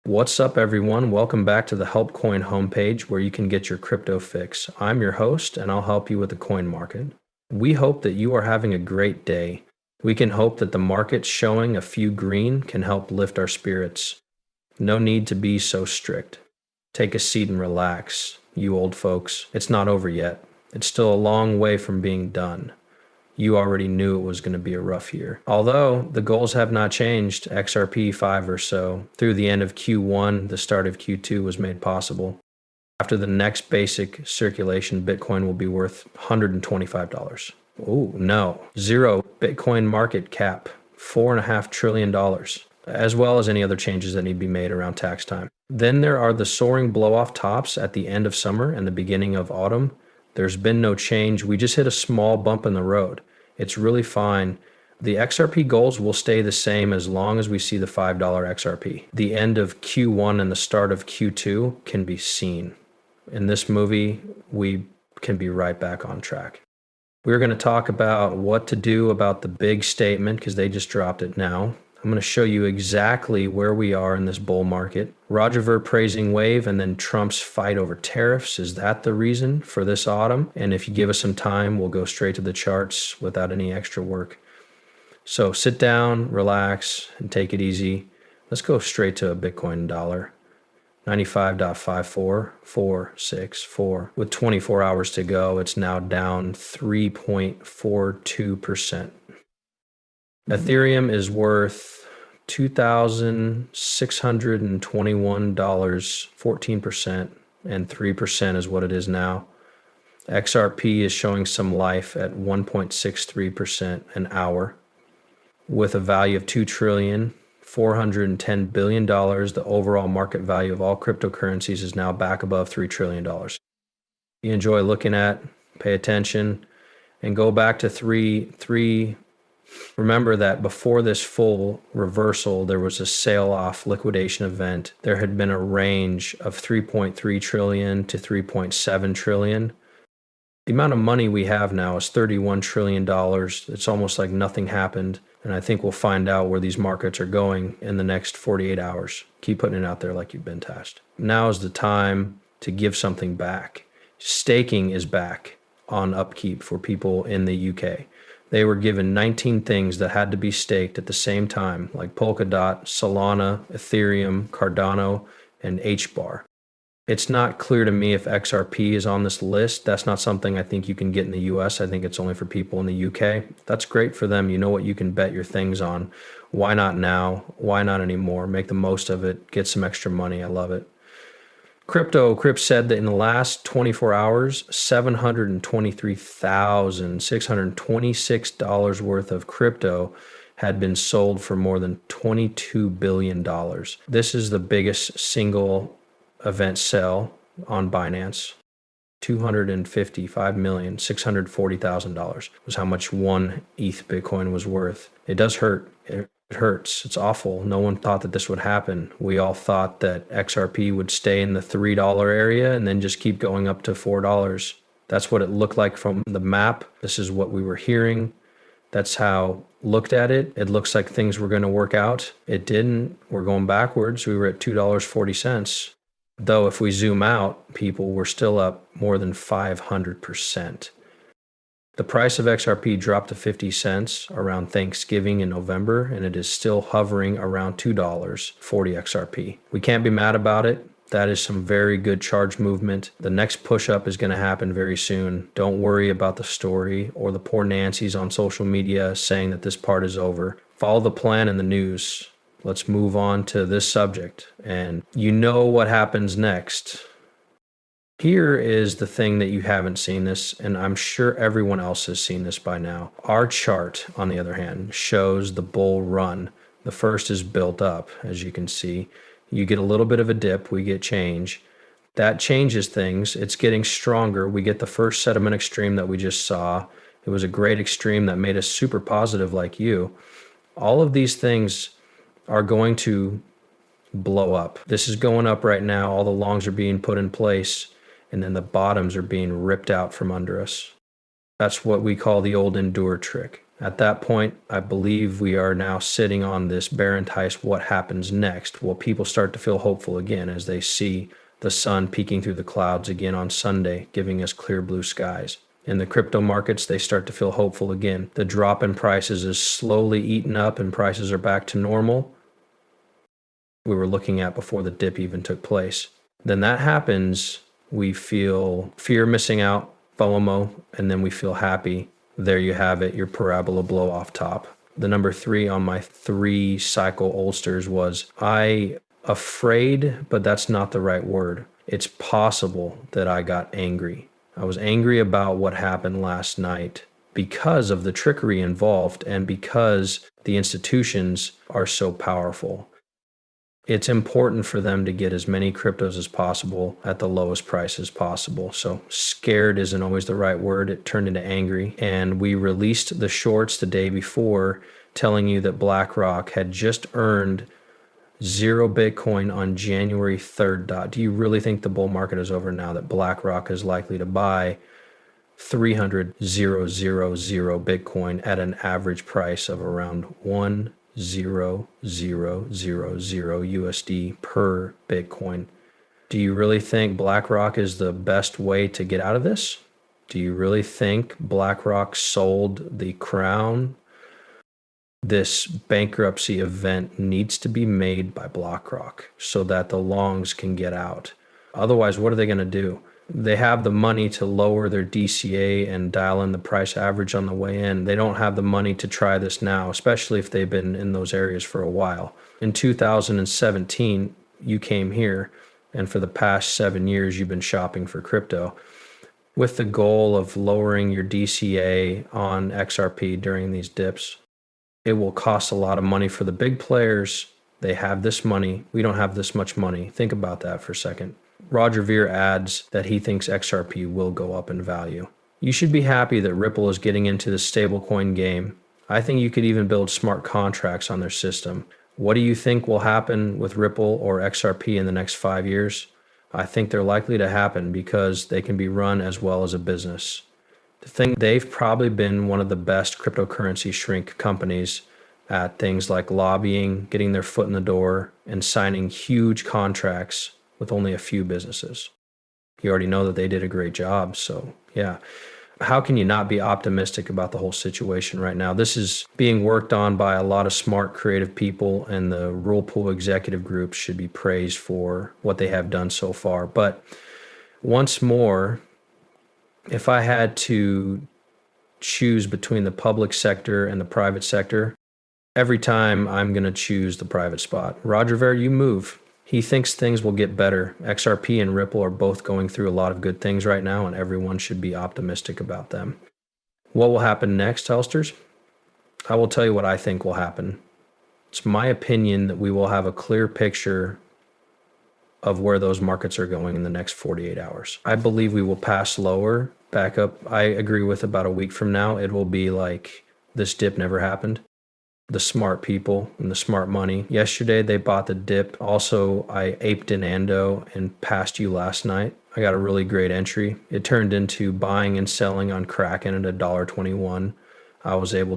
What's up, everyone? Welcome back to the HelpCoin homepage where you can get your crypto fix. I'm your host, and I'll help you with the coin market. We hope that you are having a great day. We can hope that the market showing a few green can help lift our spirits. No need to be so strict. Take a seat and relax, you old folks. It's not over yet. It's still a long way from being done. You already knew it was going to be a rough year. Although the goals have not changed, XRP 5 or so, through the end of Q1, the start of Q2 was made possible. After the next basic circulation, Bitcoin will be worth $125. Oh, no. Zero Bitcoin market cap, $4.5 trillion, as well as any other changes that need to be made around tax time. Then there are the soaring blow-off tops at the end of summer and the beginning of autumn. There's been no change. We just hit a small bump in the road. It's really fine. The XRP goals will stay the same as long as we see the $5 XRP. The end of Q1 and the start of Q2 can be seen. In this movie, we can be right back on track. We're going to talk about what to do about the big statement because they just dropped it now. I'm going to show you exactly where we are in this bull market. Roger Ver praising wave and then Trump's fight over tariffs. Is that the reason for this autumn? And if you give us some time, we'll go straight to the charts without any extra work. So sit down, relax, and take it easy. Let's go straight to a Bitcoin dollar. 95.54464. With 24 hours to go, it's now down 3.42%. Ethereum is worth $2,621, 14%, and 3% is what it is now. XRP is showing some life at 1.63% an hour. With a value of $2.410 trillion, the overall market value of all cryptocurrencies is now back above $3 trillion. You enjoy looking at, pay attention, and go back to three. Remember that before this full reversal, there was a sale-off liquidation event. There had been a range of 3.3 trillion to 3.7 trillion. The amount of money we have now is $31 trillion. It's almost like nothing happened. And I think we'll find out where these markets are going in the next 48 hours. Keep putting it out there like you've been tasked. Now is the time to give something back. Staking is back on Upkeep for people in the UK. They were given 19 things that had to be staked at the same time, like Polkadot, Solana, Ethereum, Cardano, and HBAR. It's not clear to me if XRP is on this list. That's not something I think you can get in the US. I think it's only for people in the UK. That's great for them. You know what you can bet your things on. Why not now? Why not anymore? Make the most of it. Get some extra money. I love it. Crip said that in the last 24 hours, $723,626 worth of crypto had been sold for more than $22 billion. This is the biggest single event sell on Binance. $255,640,000 was how much one ETH Bitcoin was worth. It does hurt. It hurts. It's awful. No one thought that this would happen. We all thought that XRP would stay in the $3 area and then just keep going up to $4. That's what it looked like from the map. This is what we were hearing. That's how looked at it. It looks like things were going to work out. It didn't. We're going backwards. We were at $2.40. Though if we zoom out, people were still up more than 500%. The price of XRP dropped to 50 cents around Thanksgiving in November, and it is still hovering around $2 40 XRP. We can't be mad about it. That is some very good charge movement. The next push up is going to happen very soon. Don't worry about the story or the poor Nancy's on social media saying that this part is over. Follow the plan in the news. Let's move on to this subject. And you know what happens next. Here is the thing that you haven't seen this, and I'm sure everyone else has seen this by now. Our chart, on the other hand, shows the bull run. The first is built up, as you can see. You get a little bit of a dip, we get change. That changes things. It's getting stronger. We get the first sediment extreme that we just saw. It was a great extreme that made us super positive like you. All of these things are going to blow up. This is going up right now. All the longs are being put in place, and then the bottoms are being ripped out from under us. That's what we call the old endure trick. At that point, I believe we are now sitting on this bear entice what happens next. Will people start to feel hopeful again as they see the sun peeking through the clouds again on Sunday, giving us clear blue skies? In the crypto markets, they start to feel hopeful again. The drop in prices is slowly eaten up and prices are back to normal we were looking at before the dip even took place. Then that happens, we feel fear missing out, FOMO, and then we feel happy. There you have it, your parabola blow off top. The number 3 on my 3 cycle oldsters was afraid, but that's not the right word. It's possible that I got angry. I was angry about what happened last night because of the trickery involved and because the institutions are so powerful. It's important for them to get as many cryptos as possible at the lowest price as possible. So scared isn't always the right word. It turned into angry. And we released the shorts the day before telling you that BlackRock had just earned 0 Bitcoin on January 3rd. Do you really think the bull market is over now that BlackRock is likely to buy 300,000 Bitcoin at an average price of around 1,000 USD per Bitcoin? Do you really think BlackRock is the best way to get out of this? Do you really think BlackRock sold the crown? This bankruptcy event needs to be made by BlackRock so that the longs can get out. Otherwise, what are they going to do? They have the money to lower their DCA and dial in the price average on the way in. They don't have the money to try this now, especially if they've been in those areas for a while. In 2017, you came here, and for the past 7 years, you've been shopping for crypto with the goal of lowering your DCA on XRP during these dips. It will cost a lot of money for the big players. They have this money. We don't have this much money. Think about that for a second. Roger Ver adds that he thinks XRP will go up in value. You should be happy that Ripple is getting into the stablecoin game. I think you could even build smart contracts on their system. What do you think will happen with Ripple or XRP in the next 5 years? I think they're likely to happen because they can be run as well as a business. They've probably been one of the best cryptocurrency shrink companies at things like lobbying, getting their foot in the door, and signing huge contracts with only a few businesses. You already know that they did a great job. So yeah, how can you not be optimistic about the whole situation right now? This is being worked on by a lot of smart, creative people, and the Rule Pool executive group should be praised for what they have done so far. But once more, if I had to choose between the public sector and the private sector, every time I'm going to choose the private spot. Roger Ver, you move. He thinks things will get better. XRP and Ripple are both going through a lot of good things right now, and everyone should be optimistic about them. What will happen next, Helsters? I will tell you what I think will happen. It's my opinion that we will have a clear picture of where those markets are going in the next 48 hours. I believe we will pass lower, back up. I agree with about a week from now, it will be like this dip never happened. The smart people and the smart money. Yesterday, they bought the dip. Also, I aped in Ando and passed you last night. I got a really great entry. It turned into buying and selling on Kraken at $1.21. I was able